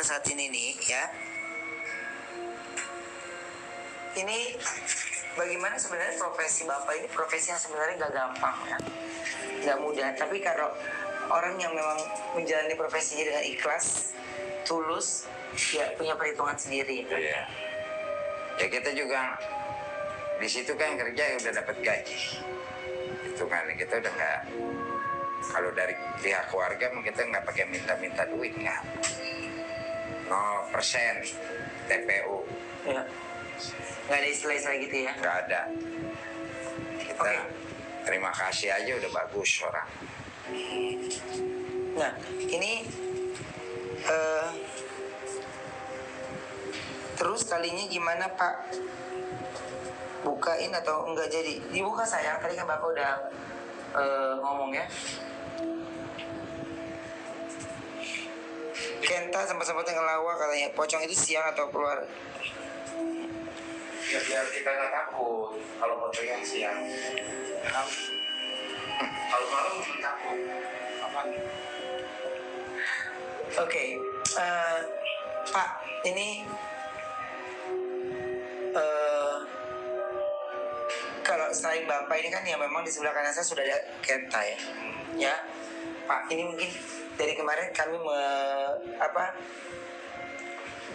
kita saat ini nih ya. Ini bagaimana sebenarnya profesi Bapak ini profesi yang sebenarnya gak gampang ya, gak mudah. Tapi kalau orang yang memang menjalani profesinya dengan ikhlas, tulus, ya punya perhitungan sendiri. Iya. Ya kita juga di situ kan kerja udah dapat gaji. Itu kan kita udah nggak, kalau dari pihak keluarga kita nggak pakai minta duit, nggak. 0% TPU. Ya. Nggak ada istilah-istilah gitu ya? Nggak ada. Kita terima kasih aja udah bagus orang. Nah ini terus kalinya gimana Pak? Bukain atau enggak jadi? Dibuka sayang, tadi kan Bapak udah ngomong ya. Kenta sempat-sempat ngelawak katanya, pocong itu siang atau keluar? Ya biar kita nggak takut kalau pocong yang siang. Ya, kalau malam mungkin takut. Apa nih? Oke, Pak, ini kalau selain Bapak ini kan ya memang di sebelah kanan saya sudah ada Kenta ya. Ya, Pak, ini mungkin dari kemarin kami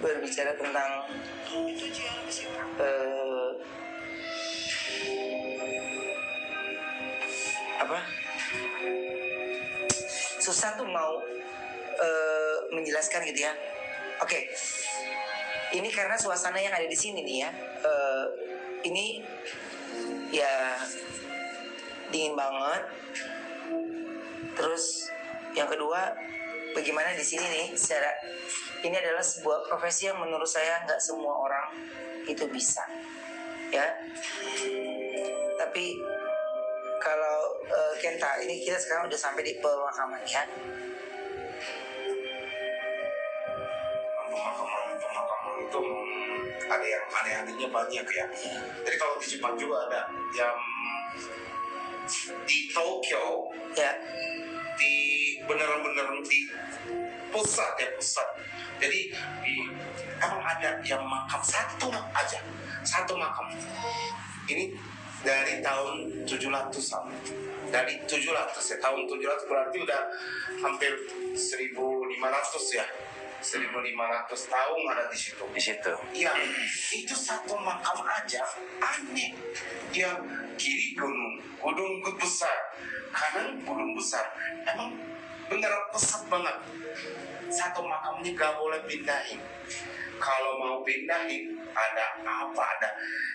berbicara tentang susah tuh mau menjelaskan gitu ya. Oke. Ini karena suasana yang ada di sini nih ya. Ini ya dingin banget. Terus yang kedua, bagaimana di sini nih secara ini adalah sebuah profesi yang menurut saya nggak semua orang itu bisa, ya. Tapi kalau Kenta, ini kita sekarang udah sampai di pemakaman ya. Pemakaman itu ada yang aneh-anehnya banyak ya. Jadi kalau di Jepang juga ada yang di Tokyo Ya. di beneran di pusat. Jadi emang ada yang makam satu makam. Ini dari tahun 700-an. Dari 700 ya, tahun 700 berarti udah hampir 1.500 ya. 1.500 tahun ada di situ. Di situ. Ya, itu satu makam aja aneh. Yang kiri gunung besar, kanan gunung besar. Emang beneran pesat banget. Satu makamnya gak boleh pindahin. Kalau mau pindahin ada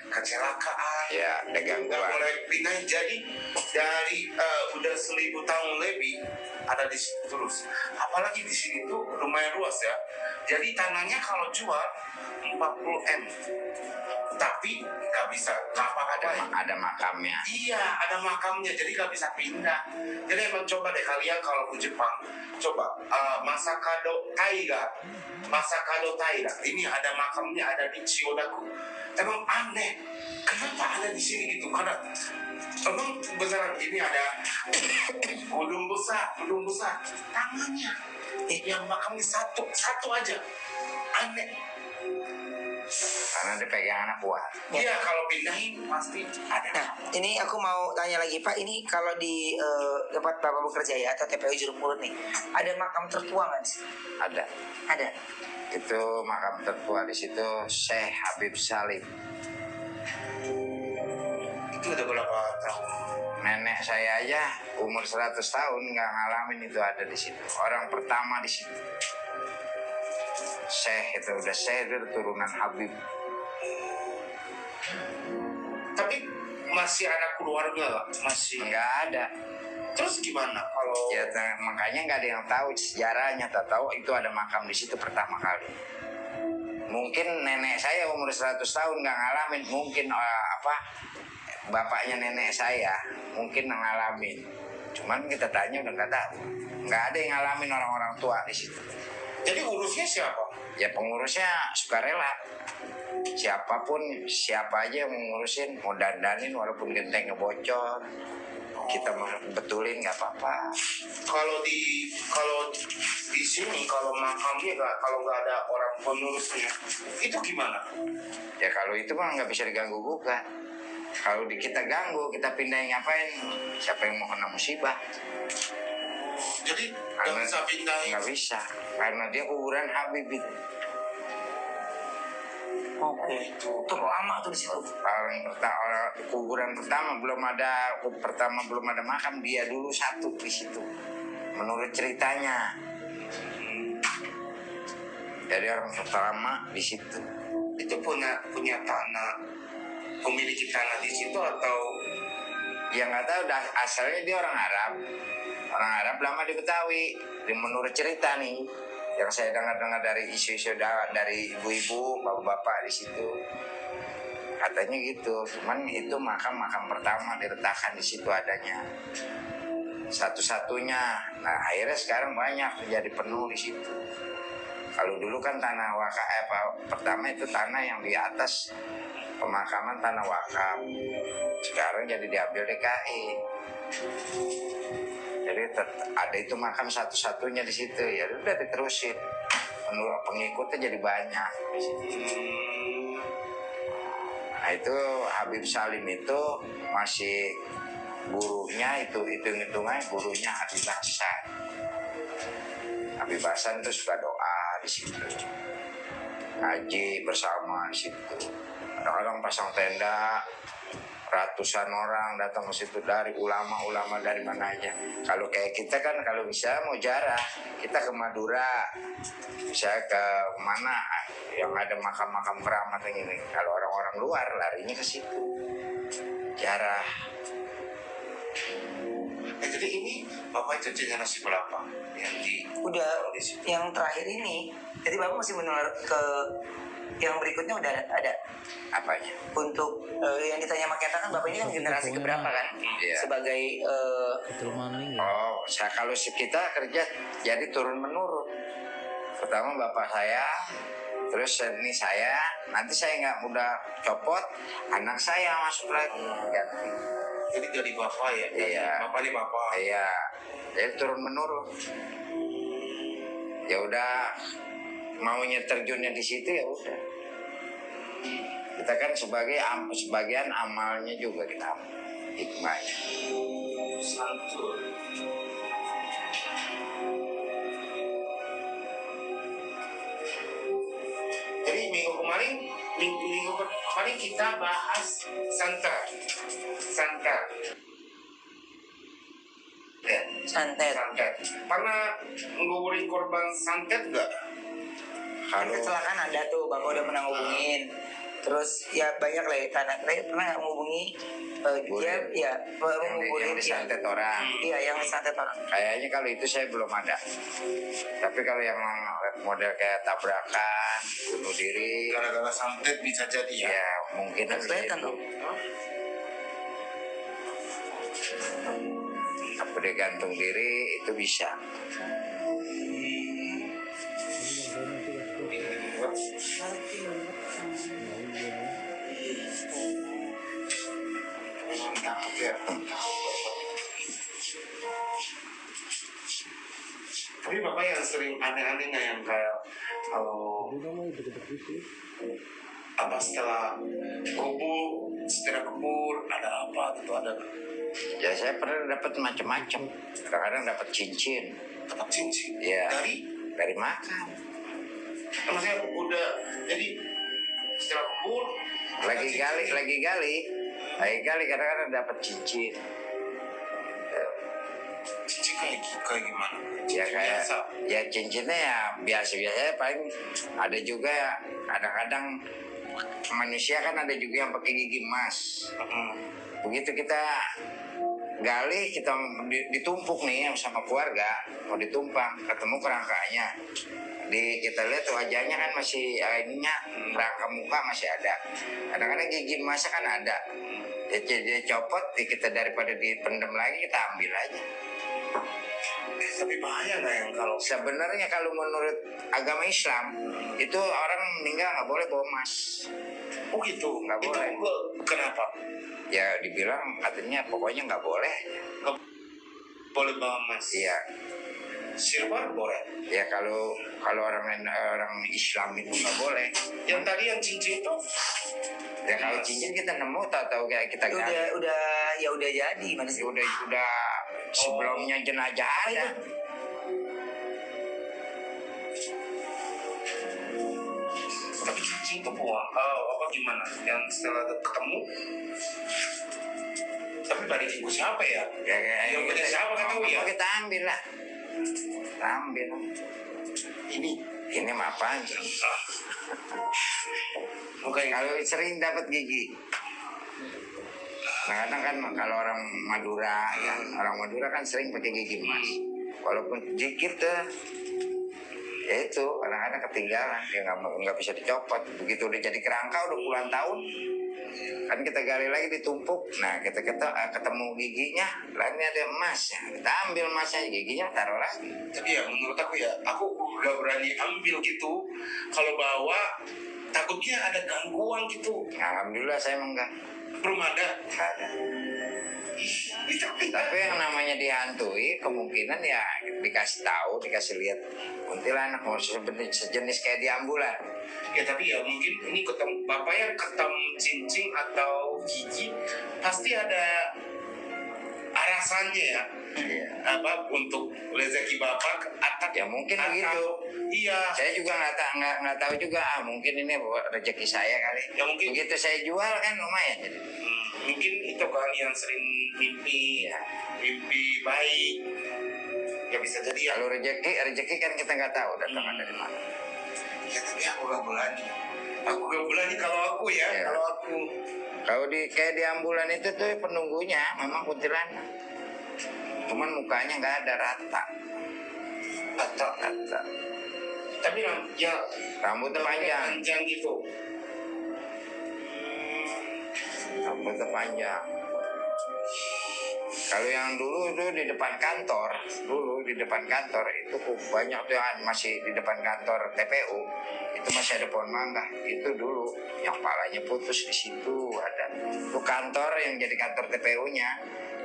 kecelakaan. Ya, ada gangguan. Gak boleh pindahin. Jadi dari udah 1.000 tahun lebih ada di situ terus. Apalagi di sini tuh lumayan luas ya. Jadi tanahnya kalau jual 40 M. Tapi nggak bisa, ada makamnya. Iya, ada makamnya, jadi nggak bisa pindah. Jadi emang coba deh kalian kalau ke Jepang, coba Masakado Taiga. Ini ada makamnya, ada di Chiyodaku. Emang aneh, kenapa ada di sini gitu? Karena emang beneran ini ada gunung besar, tangannya yang makamnya satu aja, aneh. Karena dipegang anak buah. Iya, kalau pindahin pasti ada. Nah, ini aku mau tanya lagi Pak, ini kalau di tempat Bapak bekerja ya atau TPU Jeruk Purut nih, ada makam tertua nggak sih? Ada. Ada. Itu makam tertua di situ Syekh Habib Salim. Itu udah berapa tahun? Nenek saya aja umur 100 tahun nggak ngalamin itu ada di situ. Orang pertama di situ. Syekh itu turunan Habib. Tapi masih ada keluarga masih Nggak ada. Terus gimana kalau Ya makanya nggak ada yang tahu sejarahnya. Tak tahu itu ada makam di situ pertama kali. Mungkin nenek saya umur 100 tahun nggak ngalamin. Mungkin bapaknya nenek saya mungkin ngalamin. Cuman kita tanya udah nggak tahu. Nggak ada yang ngalamin orang-orang tua di situ. jadi urusnya siapa? Ya pengurusnya sukarela. Siapa aja yang mengurusin, mau dandanin walaupun gentengnya bocor. kita mau betulin nggak apa-apa. Kalau di sini kalau makamnya kalau nggak ada orang penerusnya itu gimana? Ya kalau itu mah nggak bisa diganggu gugat. Kalau kita ganggu, kita pindahin ngapain? Siapa yang mau kena musibah? Jadi nggak Karena bisa pindahin. nggak bisa, karena dia kuburan Habib itu. Oke, itu lama tuh di situ. Paling pertama kuburan pertama belum ada makam, dia dulu satu di situ. Menurut ceritanya. Jadi orang pertama di situ. Itu punya tanah, memiliki tanah di situ atau Ya nggak tahu, dah asalnya dia orang Arab. Orang Arab lama di Betawi. Menurut cerita nih, yang saya dengar dari isu-isu dari ibu-ibu, bapak-bapak di situ. Katanya gitu. Cuman itu makam pertama diletakkan di situ adanya. Satu-satunya. Nah akhirnya sekarang banyak jadi penuh di situ. Kalau dulu kan tanah pertama itu tanah yang di atas pemakaman tanah wakaf. Sekarang jadi diambil DKI. Jadi ada itu makam satu-satunya di situ, ya udah diterusin. Pengikutnya jadi banyak di situ. Nah itu Habib Salim itu masih gurunya itu hitung-hitungannya gurunya Habib Hasan. Habib Hasan itu suka doa di situ, ngaji bersama di situ. Kadang-kadang pasang tenda, ratusan orang datang ke situ dari ulama-ulama dari mana aja. Kalau kayak kita kan kalau bisa mau jarah, kita ke Madura, bisa ke mana yang ada makam-makam keramat ini. Kalau orang-orang luar larinya ke situ, jarah. jadi ini Bapak jajannya nasi berapa? Yang di Udah di situ. yang terakhir ini, jadi Bapak masih menular ke yang berikutnya udah ada. Apanya? Untuk yang ditanya Mak Kenta kan Bapak ini kan generasi keberapa kan? Iya. Sebagai Kalau kita kerja jadi turun menurun. Pertama bapak saya, terus ini saya, nanti saya nggak mudah copot, anak saya masuk lagi ganti. Jadi Bapak ya? Iya. Bapak ini Bapak. Iya, jadi turun menurun. Ya udah, maunya terjunnya di situ ya udah. Kita kan sebagian amalnya juga kita ambil, hikmahnya. Santur. Jadi minggu kemarin kita bahas santet. Ya, santet. santet. Pernah nguburin korban santet nggak? Kan kecelakaan ada tuh, Bapak udah pernah ngubungin. Terus ya banyak lah ya, karena saya pernah nggak ngubungi dia ya yang disantet orang. Iya, yang disantet orang. Kayaknya kalau itu saya belum ada. Tapi kalau yang model kayak tabrakan, bunuh diri, Gara-gara santet bisa jadi ya. ya mungkin Kan kelihatan itu. tuh. Apa dia gantung diri itu bisa. Takut ya. Tapi Bapak yang sering aneh-aneh nggak yang kayak kalau apa setelah kubur ada apa gitu ada Ya saya pernah dapat macam-macam. Kadang-kadang dapat cincin. tempat cincin Ya. dari makam. maksudnya udah jadi setelah kubur Lagi gali kadang-kadang dapat cincin. cincin kayak gimana? Ya Cincin kayak biasa. ya cincinnya ya biasa paling ada juga ya, kadang-kadang manusia kan ada juga yang pakai gigi emas. Begitu kita gali, kita ditumpuk nih sama keluarga, mau ditumpang, ketemu kerangkanya. Kita lihat wajahnya kan masih ininya, rangka muka masih ada. Kadang-kadang gigi emasnya kan ada. Dia copot, kita daripada dipendam lagi kita ambil aja. Tapi bahaya nggak yang kalau Sebenarnya kalau menurut agama Islam itu orang meninggal nggak boleh bawa emas. oh gitu Nggak itu boleh. kenapa Ya dibilang katanya pokoknya nggak boleh. nggak boleh bawa emas? Iya. Silver boleh. Ya kalau orang Islam itu nggak boleh. Yang tadi yang cincin itu Ya kalau cincin kita nemu tahu kayak kita ganti. udah jadi mana sih? Udah sebelumnya jenazah ada. tapi cincin itu apa gimana? Yang setelah ketemu tapi balikin ke siapa ya? Ya, Yang punya siapa nggak tahu ya? Kita ambil lah. Kita ambil. Ini mah apa aja. Bukan Kalau sering dapat gigi. Nah, kadang kan kalau orang Madura ya, orang Madura kan sering pakai gigi emas. Walaupun dikit tuh, ya itu kadang-kadang ketinggalan, dia nggak bisa dicopot. Begitu udah jadi kerangka udah puluhan tahun, kan kita gali lagi ditumpuk. Nah kita ketemu giginya, lainnya ada emasnya, kita ambil emasnya, giginya taruh lagi. tapi ya menurut aku ya, aku gak berani ambil gitu. Kalau bawa takutnya ada gangguan gitu. Alhamdulillah saya enggak. Belum ada. Nggak ada. Tapi yang namanya dihantui kemungkinan ya dikasih tahu, dikasih lihat kuntilanak mau sejenis kayak di ambulan. Ya tapi ya mungkin ini ketemu bapak yang ketemu cincin atau gigi pasti ada alasannya ya. Iya. Apa untuk rezeki bapak atau Ya mungkin begitu. Iya. Saya juga nggak tahu juga. Mungkin ini rezeki saya kali. Ya mungkin. Begitu saya jual kan lumayan jadi. Mungkin itu kan yang sering mimpi, Iya. mimpi baik. Ya bisa jadi ya. Kalau rezeki kan kita nggak tahu datangnya dari mana. Ya tapi aku gak berani. Aku gak berani kalau aku ya. Iya. Kalau aku. Kalau kayak di ambulan itu tuh penunggunya memang kuntilanak. Cuman mukanya nggak ada rata. Rata. Tapi ya Rambutnya panjang. panjang gitu. Rambutnya panjang. Kalau yang dulu itu di depan kantor, itu banyak tuh yang masih di depan kantor TPU, itu masih ada pohon mangga. Itu dulu yang palanya putus di situ ada. Itu kantor yang jadi kantor TPU-nya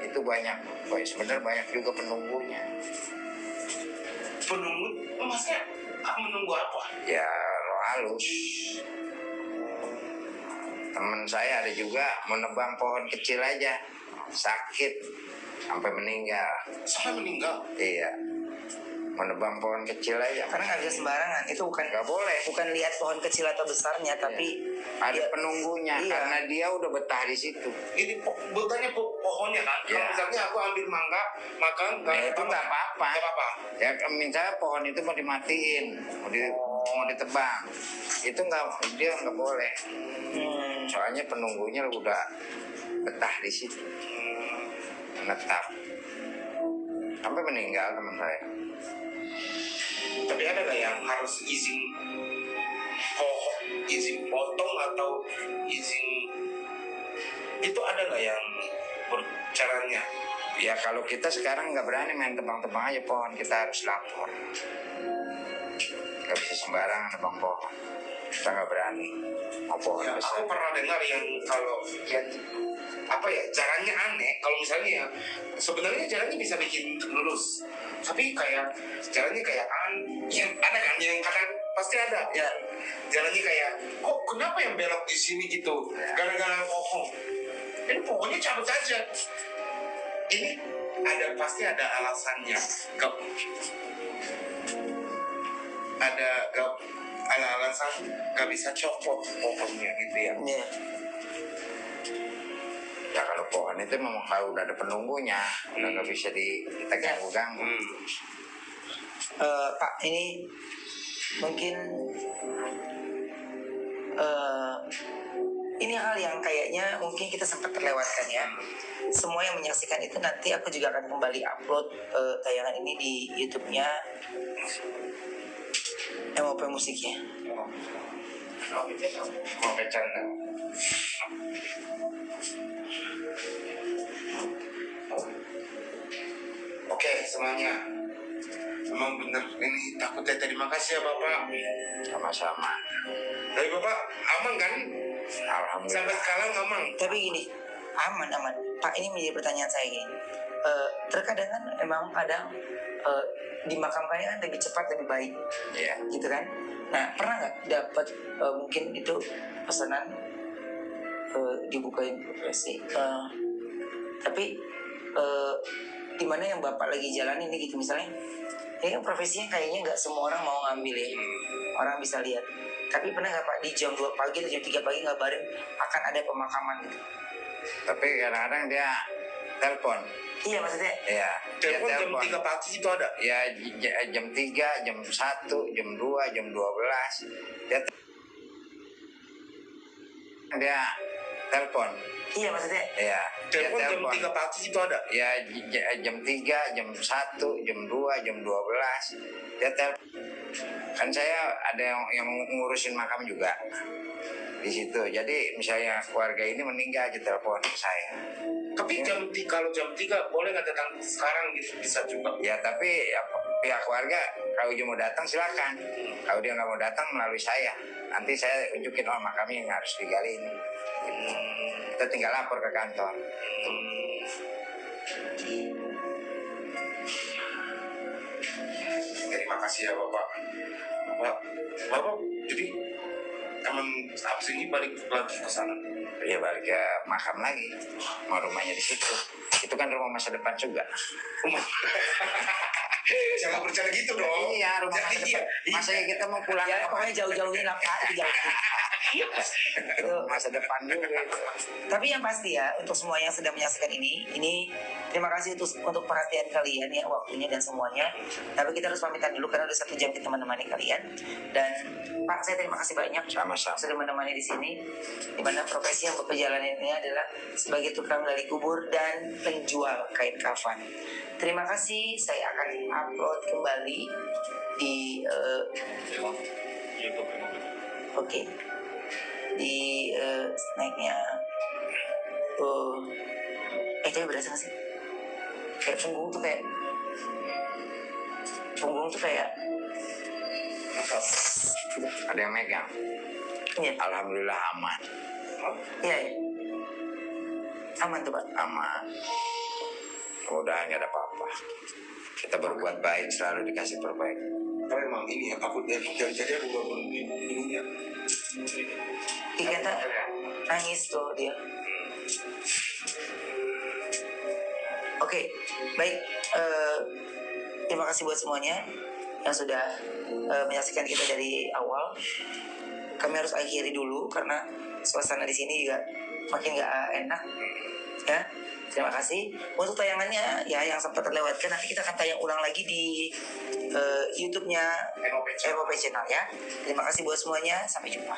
itu banyak. Sebenarnya banyak juga penunggunya. Penunggu, maksudnya menunggu apa? Ya roh halus. Temen saya ada juga menebang pohon kecil aja, sakit sampai meninggal. Sampai meninggal. Iya, menebang pohon kecil aja. Karena nggak bisa sembarangan. Itu Nggak boleh. bukan lihat pohon kecil atau besarnya, tapi Ada dia- penunggunya Iya. karena dia udah betah di situ. Ini betulnya pohonnya kan? Kalau Iya. misalnya aku ambil mangga, makan Nah, itu nggak apa-apa. Nggak apa-apa. Ya misalnya pohon itu mau dimatiin, mau ditebang, itu dia nggak boleh. Soalnya penunggunya udah betah di situ, menetap sampai meninggal teman saya. Tapi ada nggak yang harus izin potong atau izin itu ada nggak yang caranya? Ya kalau kita sekarang nggak berani main tebang-tebang aja pohon, kita harus lapor. Nggak bisa sembarangan tebang pohon, kita nggak berani. Mau pohon Ya, besar. aku pernah dengar yang kalau yang apa ya caranya aneh. Kalau misalnya ya sebenarnya caranya bisa bikin lurus, tapi kayak caranya kayak yang ada kan yang kadang pasti ada. ya Jalannya kayak kok kenapa yang belok di sini gitu? Gara-gara pohon. Ini pohonnya cabut aja. Ini pasti ada alasannya. Ada alasan gak bisa copot pohonnya gitu ya. ya. Ya kalau pohon itu memang kalau udah ada penunggunya, udah nggak bisa kita ganggu-ganggu. Pak, ini mungkin ini hal yang kayaknya mungkin kita sempat terlewatkan ya. Semua yang menyaksikan itu nanti aku juga akan kembali upload tayangan ini di YouTube-nya MOP Musiknya. Mau bercanda. Oke semuanya, Emang bener ini takutnya. Terima kasih ya Bapak. Sama-sama. Dari Bapak aman kan? Alhamdulillah. Sampai sekarang aman. Tapi gini, aman. Pak, ini menjadi pertanyaan saya gini. Terkadang kan emang kadang dimakamkannya kan lebih cepat lebih baik, Iya. gitu kan? Nah, pernah nggak dapat mungkin itu pesanan dibukain profesi, tapi di mana yang bapak lagi jalanin nih gitu misalnya, ini kan profesinya kayaknya nggak semua orang mau ngambil ya, orang bisa lihat. Tapi pernah nggak Pak di jam 2 pagi atau jam 3 pagi ngabarin akan ada pemakaman gitu? Tapi kadang-kadang dia telepon. Iya maksudnya. Iya. Dia Telepon jam 3 pagi itu ada. Ya jam 3, jam 1, jam 2, jam 12. Dia telepon. Iya maksudnya. Iya. Dia Telepon jam 3 pagi itu ada. Ya jam 3, jam 1, jam 2, jam 12. Dia telepon. Kan saya ada yang ngurusin makam juga di situ. Jadi misalnya keluarga ini meninggal, aja telepon ke saya. Tapi kalau jam 3 boleh nggak datang sekarang gitu, bisa juga. Ya tapi ya, pihak keluarga kalau dia mau datang silakan. Kalau dia nggak mau datang melalui saya, nanti saya tunjukin makamnya yang harus digali ini. Kita tinggal lapor ke kantor. Terima kasih ya Bapak. Bapak jadi emang abis ini balik lagi ke sana. Dia balik ke makam lagi, mau rumahnya di situ. Itu kan rumah masa depan juga. Jangan bercanda gitu dong. Iya, rumah masa Jadi, depan. Masa kita mau pulang Ya pokoknya jauh-jauhin lah Pak, itu jauh. rumah masa depan juga itu. Tapi yang pasti ya untuk semua yang sedang menyaksikan ini terima kasih untuk perhatian kalian ya, waktunya dan semuanya. Tapi kita harus pamitan dulu karena udah 1 jam kita menemani kalian. Dan Pak, saya terima kasih banyak Sama-sama. sudah menemani di sini. Dimana profesi yang Bapak jalanin ini adalah sebagai tukang gali kubur dan penjual kain kafan. Terima kasih. Saya akan upload kembali di oke. Di snacknya tapi berasa gak sih kayak punggung tuh kayak Ada yang megang. iya Alhamdulillah aman. iya aman tuh Pak. Aman. Mudah-mudahan nggak ada apa-apa. Kita berbuat baik selalu dikasih perbaikan. Tapi emang ini ya takut jadi ada gangguan ini ya. Dikata nangis tuh dia. Oke, baik. Terima kasih buat semuanya yang sudah menyaksikan kita dari awal. Kami harus akhiri dulu karena suasana di sini juga makin nggak enak. Ya, terima kasih untuk tayangannya ya yang sempat terlewatkan. Nanti kita akan tayang ulang lagi di YouTube-nya MOP Channel ya. Terima kasih buat semuanya. Sampai jumpa.